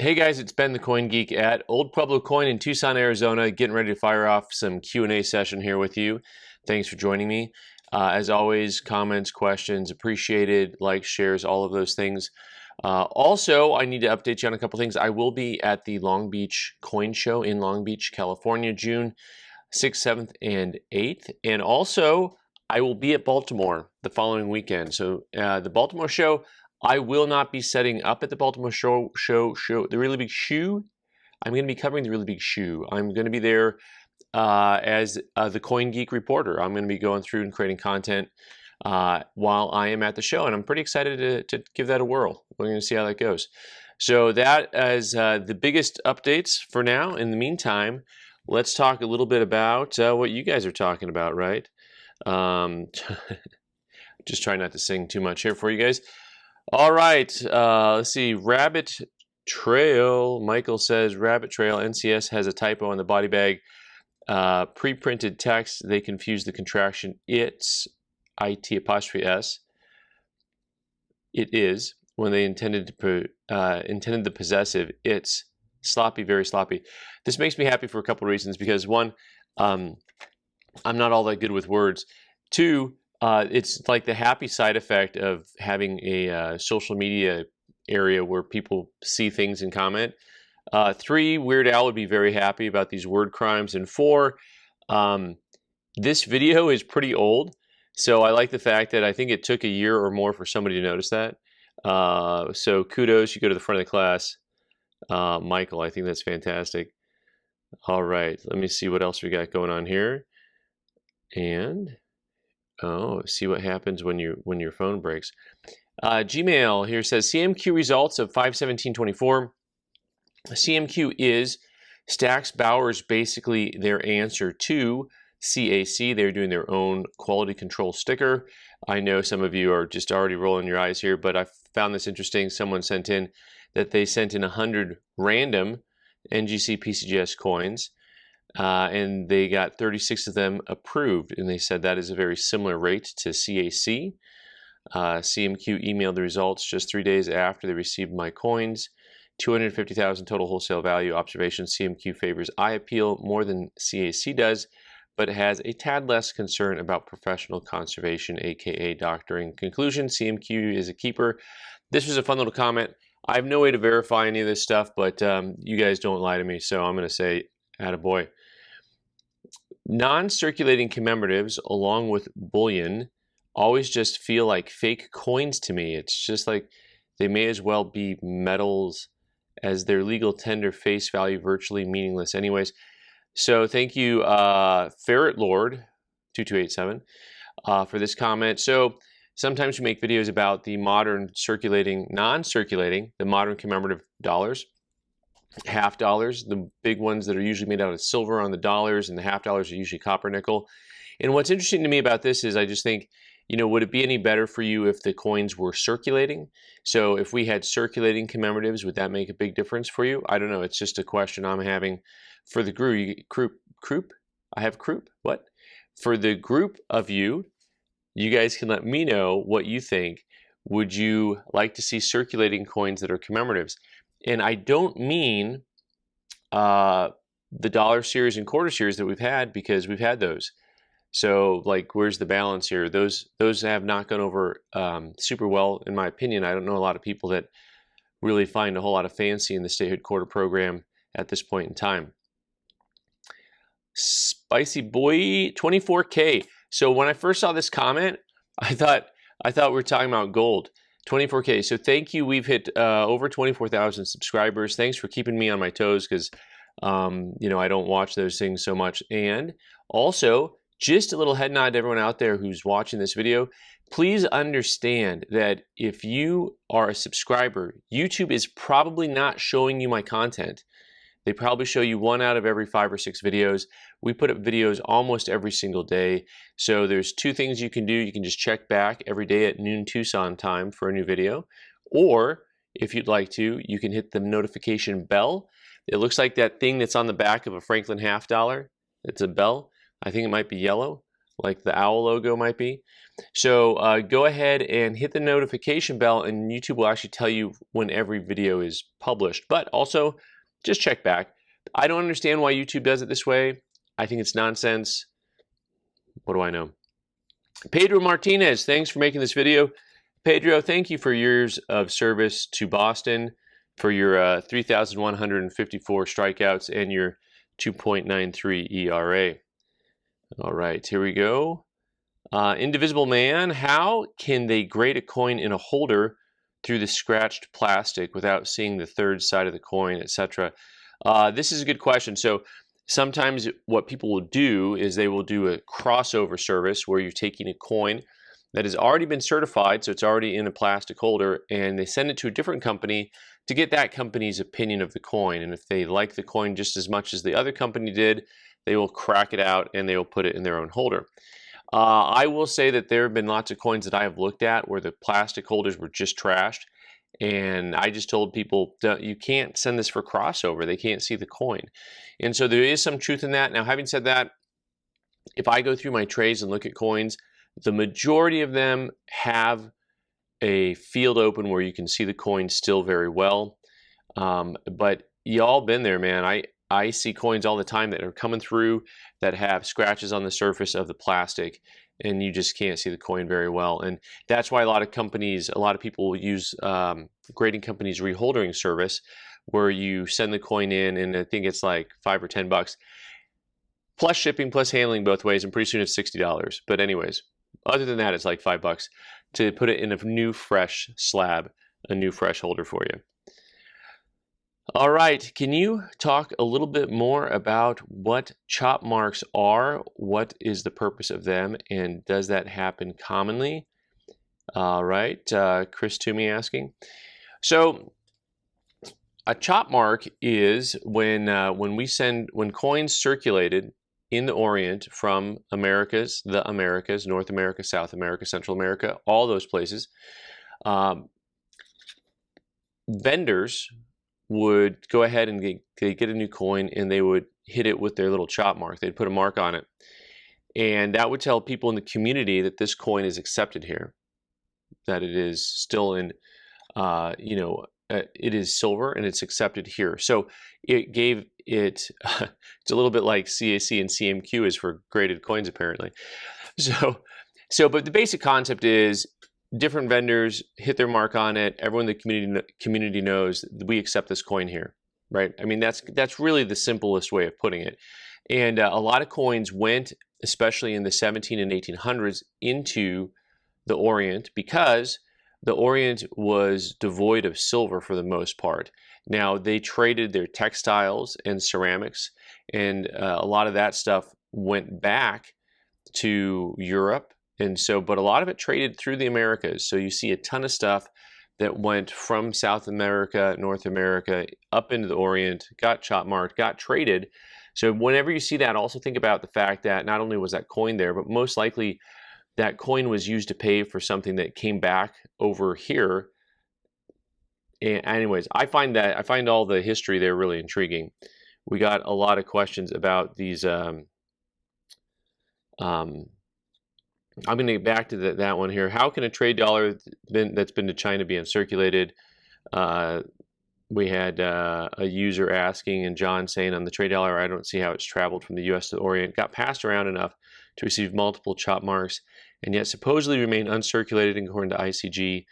Hey guys, it's Ben the Coin Geek at Old Pueblo Coin in Tucson, Arizona, getting ready to fire off some Q&A session here with you. Thanks for joining me. As always, comments, questions, appreciated, likes, shares, all of those things. Also, I need to update you on a couple things. I will be at the Long Beach Coin Show in Long Beach, California, June 6th, 7th, and 8th. And also, I will be at Baltimore the following weekend. So the Baltimore show, I will not be setting up at the Baltimore show, the Really Big Shoe. I'm going to be covering the Really Big Shoe. I'm going to be there as the Coin Geek reporter. I'm going to be going through and creating content while I am at the show, and I'm pretty excited to give that a whirl. We're going to see how that goes. So that is the biggest updates for now. In the meantime, let's talk a little bit about what you guys are talking about, right? Just try not to sing too much here for you guys. All right, let's see. Rabbit Trail, Michael says, Rabbit Trail, NCS has a typo on the body bag. Pre-printed text, they confuse the contraction it's, IT apostrophe S. It is, when they intended the possessive, it's sloppy, very sloppy. This makes me happy for a couple of reasons, because one, I'm not all that good with words. Two, it's like the happy side effect of having a social media area where people see things and comment. Three, Weird Al would be very happy about these word crimes. And four, this video is pretty old, so I like the fact that I think it took a year or more for somebody to notice that. So kudos, you go to the front of the class. Michael, I think that's fantastic. All right, let me see what else we got going on here. And see what happens when your phone breaks. Gmail here says CMQ results of 5/17/24. CMQ is Stax Bauer's basically their answer to CAC. They're doing their own quality control sticker. I know some of you are just already rolling your eyes here, but I found this interesting. Someone sent in that they sent in 100 random NGC PCGS coins. And they got 36 of them approved, and they said that is a very similar rate to CAC. CMQ emailed the results just 3 days after they received my coins. 250,000 total wholesale value. Observation: CMQ favors eye appeal more than CAC does, but has a tad less concern about professional conservation, aka doctoring. Conclusion: CMQ is a keeper. This was a fun little comment. I have no way to verify any of this stuff, but you guys don't lie to me, so I'm going to say attaboy. Non-circulating commemoratives, along with bullion, always just feel like fake coins to me. It's just like they may as well be metals, as their legal tender face value virtually meaningless anyways. So thank you, Ferret Lord 2287, for this comment. So sometimes we make videos about the modern circulating, non-circulating, the modern commemorative dollars. Half dollars, the big ones that are usually made out of silver on the dollars, and the half dollars are usually copper nickel. And what's interesting to me about this is I just think, would it be any better for you if the coins were circulating? So if we had circulating commemoratives, would that make a big difference for you? I don't know. It's just a question I'm having for the group. I have group. What? For the group of you, you guys can let me know what you think. Would you like to see circulating coins that are commemoratives? And I don't mean the dollar series and quarter series that we've had, because we've had those. So, like, where's the balance here? Those have not gone over super well, in my opinion. I don't know a lot of people that really find a whole lot of fancy in the statehood quarter program at this point in time. Spicy Boy 24K. So when I first saw this comment, I thought we were talking about gold. 24K. So thank you. We've hit over 24,000 subscribers. Thanks for keeping me on my toes, because I don't watch those things so much. And also, just a little head nod to everyone out there who's watching this video. Please understand that if you are a subscriber, YouTube is probably not showing you my content. They probably show you 1 out of every 5 or 6 videos. We put up videos almost every single day. So there's 2 things you can do. You can just check back every day at noon Tucson time for a new video. Or if you'd like to, you can hit the notification bell. It looks like that thing that's on the back of a Franklin half dollar. It's a bell. I think it might be yellow. like the owl logo might be. So go ahead and hit the notification bell, and YouTube will actually tell you when every video is published. But also, just check back. I don't understand why YouTube does it this way. I think it's nonsense. What do I know? Pedro Martinez, thanks for making this video. Pedro, thank you for years of service to Boston, for your 3,154 strikeouts and your 2.93 ERA. All right, here we go. Indivisible Man, how can they grade a coin in a holder through the scratched plastic without seeing the third side of the coin, etc.? This is a good question. So sometimes what people will do is they will do a crossover service where you're taking a coin that has already been certified, so it's already in a plastic holder, and they send it to a different company to get that company's opinion of the coin. And if they like the coin just as much as the other company did, they will crack it out and they will put it in their own holder. I will say that there have been lots of coins that I have looked at where the plastic holders were just trashed, and I just told people, you can't send this for crossover. They can't see the coin. And so there is some truth in that. Now, having said that, if I go through my trays and look at coins, the majority of them have a field open where you can see the coin still very well. But y'all been there, man. I see coins all the time that are coming through that have scratches on the surface of the plastic, and you just can't see the coin very well. And that's why a lot of people will use grading companies' reholdering service, where you send the coin in, and I think it's like $5 or $10, plus shipping, plus handling both ways, and pretty soon it's $60. But anyways, other than that, it's like $5 to put it in a new fresh slab, a new fresh holder for you. All right, can you talk a little bit more about what Chopmarks are? What is the purpose of them, and does that happen commonly? All right, Chris Toomey asking. So a Chopmark is when coins circulated in the Orient from the Americas, North America, South America, Central America, all those places, vendors would go ahead and get a new coin, and they would hit it with their little chop mark. They'd put a mark on it, and that would tell people in the community that this coin is accepted here, that it is still in, it is silver and it's accepted here. So it gave it, it's a little bit like CAC and CMQ is for graded coins apparently. But the basic concept is, different vendors hit their mark on it. Everyone in the community knows that we accept this coin here, right? I mean, that's really the simplest way of putting it. And a lot of coins went, especially in the 17 and 1800s, into the Orient because the Orient was devoid of silver for the most part. Now, they traded their textiles and ceramics, and a lot of that stuff went back to Europe. And so, but a lot of it traded through the Americas. So you see a ton of stuff that went from South America, North America, up into the Orient, got chopmarked, got traded. So whenever you see that, also think about the fact that not only was that coin there, but most likely that coin was used to pay for something that came back over here. And anyways, I find all the history there really intriguing. We got a lot of questions about these. I'm going to get back to that one here. How can a trade dollar that's been to China be uncirculated? We had a user asking, and John saying, on the trade dollar, I don't see how it's traveled from the U.S. to the Orient, got passed around enough to receive multiple chop marks, and yet supposedly remain uncirculated according to ICG.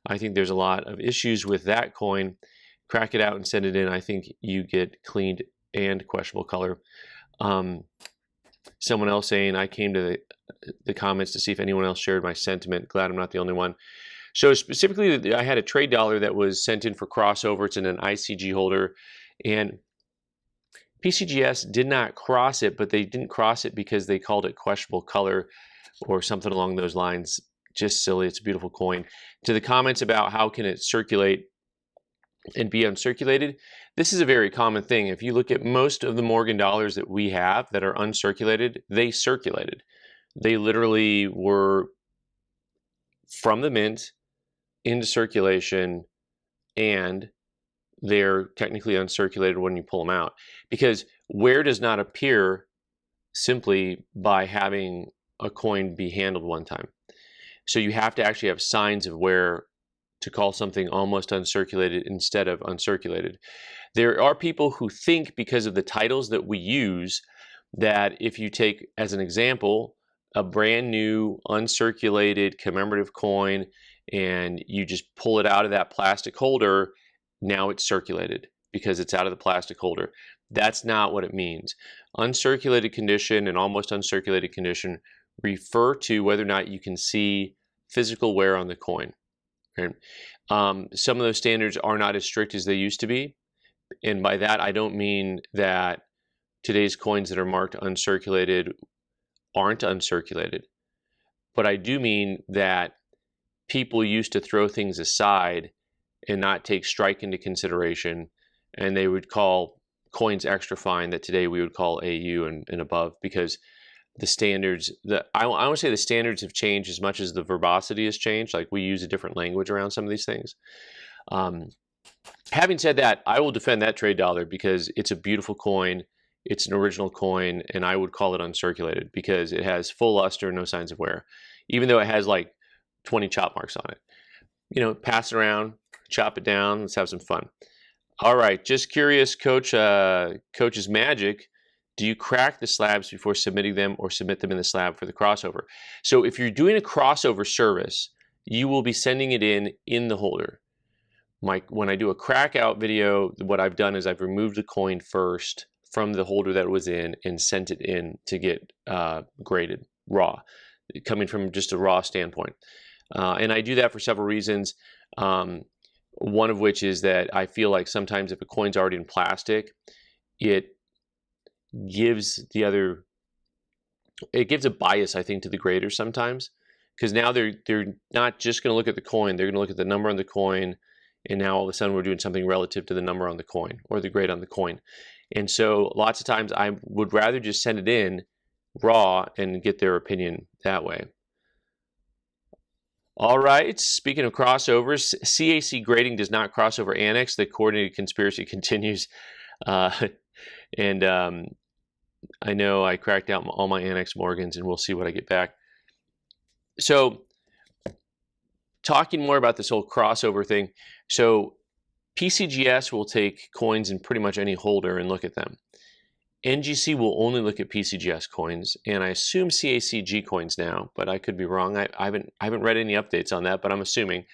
I think there's a lot of issues with that coin. Crack it out and send it in. I think you get cleaned and questionable color. Someone else saying, I came to the comments to see if anyone else shared my sentiment. Glad I'm not the only one. So specifically, I had a trade dollar that was sent in for crossover. It's in an ICG holder, and PCGS did not cross it, but they didn't cross it because they called it questionable color or something along those lines. Just silly. It's a beautiful coin. To the comments about how can it circulate and be uncirculated, this is a very common thing. If you look at most of the Morgan dollars that we have that are uncirculated, they circulated. They literally were from the mint into circulation, and they're technically uncirculated when you pull them out. Because wear does not appear simply by having a coin be handled one time. So you have to actually have signs of where to call something almost uncirculated instead of uncirculated. There are people who think, because of the titles that we use, that if you take, as an example, a brand new uncirculated commemorative coin and you just pull it out of that plastic holder, now it's circulated because it's out of the plastic holder. That's not what it means. Uncirculated condition and almost uncirculated condition refer to whether or not you can see physical wear on the coin. Right? Some of those standards are not as strict as they used to be. And by that, I don't mean that today's coins that are marked uncirculated aren't uncirculated. But I do mean that people used to throw things aside and not take strike into consideration, and they would call coins extra fine that today we would call AU and above, because the standards, I want to say the standards have changed as much as the verbosity has changed. Like, we use a different language around some of these things. Having said that, I will defend that trade dollar because it's a beautiful coin. It's an original coin, and I would call it uncirculated because it has full luster, no signs of wear, even though it has like 20 chop marks on it. You know, pass it around, chop it down, let's have some fun. All right, just curious, Coach's Magic, do you crack the slabs before submitting them or submit them in the slab for the crossover? So if you're doing a crossover service, you will be sending it in the holder. When I do a crack out video, what I've done is I've removed the coin first from the holder that it was in and sent it in to get graded raw, coming from just a raw standpoint. And I do that for several reasons. One of which is that I feel like sometimes if a coin's already in plastic, it gives a bias, I think, to the graders sometimes, because now they're not just going to look at the coin, they're going to look at the number on the coin, and now all of a sudden we're doing something relative to the number on the coin or the grade on the coin. And so lots of times I would rather just send it in raw and get their opinion that way. All right, speaking of crossovers, CAC grading does not cross over Annex. The coordinated conspiracy continues. And I know I cracked out all my Annex Morgans, and we'll see what I get back. So talking more about this whole crossover thing. So PCGS will take coins in pretty much any holder and look at them. NGC will only look at PCGS coins, and I assume CACG coins now, but I could be wrong. I haven't read any updates on that, but I'm assuming.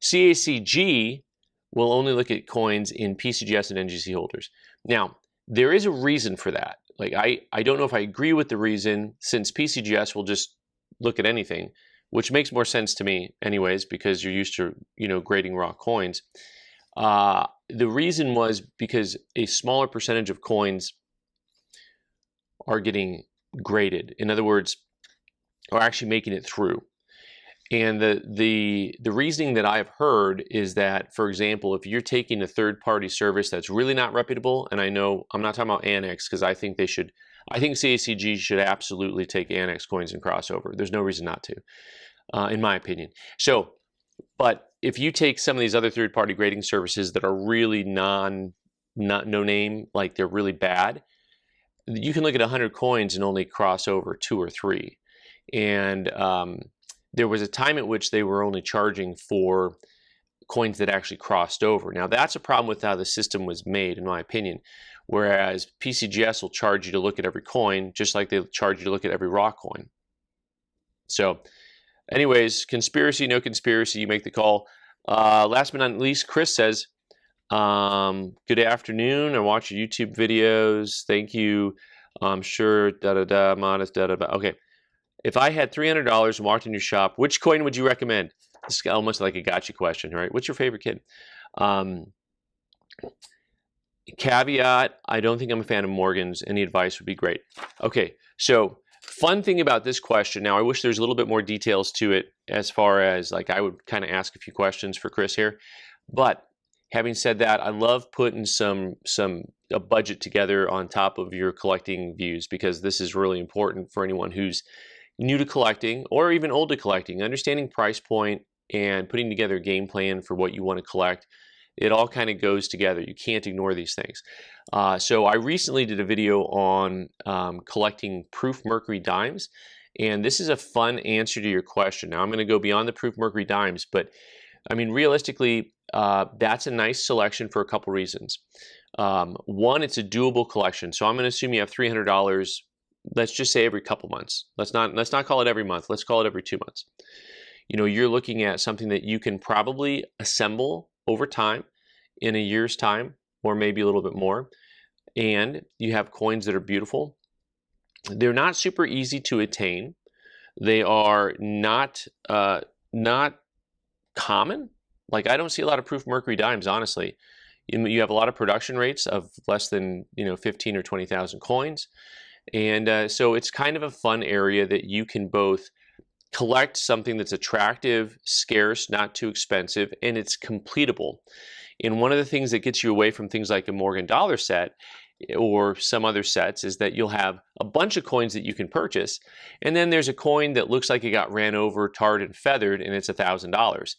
CACG will only look at coins in PCGS and NGC holders. Now, there is a reason for that. Like, I don't know if I agree with the reason, since PCGS will just look at anything, which makes more sense to me anyways, because you're used to, grading raw coins. The reason was because a smaller percentage of coins are getting graded. In other words, are actually making it through. And the reasoning that I've heard is that, for example, if you're taking a third-party service that's really not reputable, and I know I'm not talking about Annex, because I think CACG should absolutely take Annex coins and crossover. There's no reason not to, in my opinion. So, but if you take some of these other third-party grading services that are really no name, like they're really bad, you can look at 100 coins and only cross over 2 or 3. And there was a time at which they were only charging for coins that actually crossed over. Now, that's a problem with how the system was made, in my opinion. Whereas PCGS will charge you to look at every coin, just like they charge you to look at every raw coin. So, anyways, conspiracy, no conspiracy, you make the call. Last but not least, Chris says, good afternoon. I watch your YouTube videos. Thank you. I'm sure, modest, Okay. If I had $300 and walked in your shop, which coin would you recommend? This is almost like a gotcha question, right? What's your favorite kid? Caveat, I don't think I'm a fan of Morgan's. Any advice would be great. Okay, so fun thing about this question. Now, I wish there's a little bit more details to it, as far as, like, I would kind of ask a few questions for Chris here. But having said that, I love putting a budget together on top of your collecting views, because this is really important for anyone who's new to collecting or even old to collecting. Understanding price point and putting together a game plan for what you want to collect, it all kind of goes together. You can't ignore these things. So I recently did a video on collecting proof mercury dimes, And this is a fun answer to your question. Now I'm going to go beyond the proof Mercury dimes, but I mean, realistically, that's a nice selection for a couple reasons. One, it's a doable collection. So I'm going to assume you have $300. Let's just say every couple months. Let's not call it every month. Let's call it every 2 months. You know, you're looking at something that you can probably assemble over time in a year's time, or maybe a little bit more. And you have coins that are beautiful. They're not super easy to attain. They are not common. Like, I don't see a lot of proof Mercury dimes, honestly. You have a lot of production rates of less than 15 or 20,000 coins, and so it's kind of a fun area that you can both collect something that's attractive, scarce, not too expensive, and it's completable. And one of the things that gets you away from things like a Morgan dollar set or some other sets is that you'll have a bunch of coins that you can purchase, and then there's a coin that looks like it got ran over, tarred, and feathered, and it's $1,000.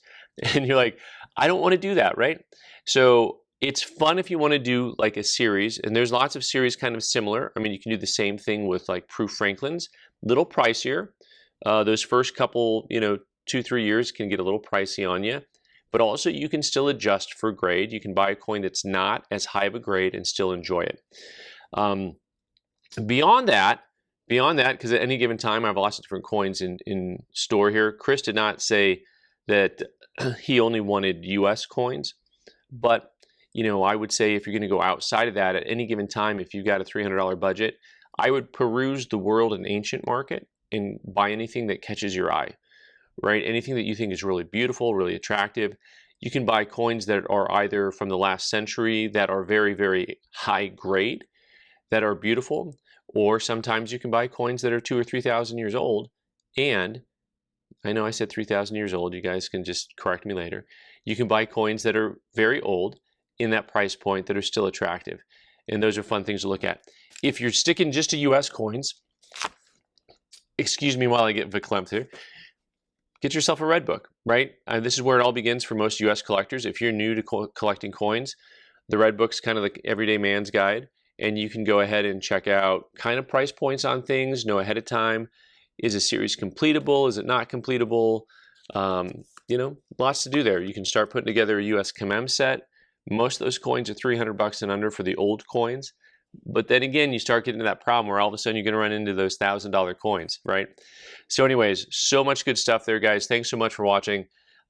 And you're like, I don't want to do that, right? So it's fun if you want to do like a series, and there's lots of series kind of similar. I mean, you can do the same thing with like Proof Franklin's, little pricier. Those first couple, 2-3 years can get a little pricey on you. But also you can still adjust for grade. You can buy a coin that's not as high of a grade and still enjoy it. Beyond that, because at any given time I have lots of different coins in store here. Chris did not say that he only wanted US coins, but I would say if you're going to go outside of that at any given time, if you've got a $300 budget, I would peruse the world and ancient market and buy anything that catches your eye. Right? Anything that you think is really beautiful, really attractive. You can buy coins that are either from the last century that are very, very high grade, that are beautiful, or sometimes you can buy coins that are 2,000 or 3,000 years old. And I know I said 3,000 years old. You guys can just correct me later. You can buy coins that are very old in that price point that are still attractive. And those are fun things to look at. If you're sticking just to US coins, excuse me while I get verklempt here, get yourself a red book, right? This is where it all begins for most US collectors. If you're new to collecting coins, the red book's kind of the everyday man's guide, and you can go ahead and check out kind of price points on things, know ahead of time. Is a series completable? Is it not completable? Lots to do there. You can start putting together a US commem set. Most of those coins are $300 and under for the old coins. But then again, you start getting to that problem where all of a sudden you're going to run into those $1,000 coins, right? So anyways, so much good stuff there, guys. Thanks so much for watching.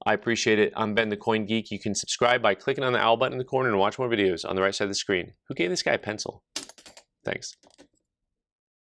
I appreciate it. I'm Ben the Coin Geek. You can subscribe by clicking on the owl button in the corner and watch more videos on the right side of the screen. Who gave this guy a pencil? Thanks.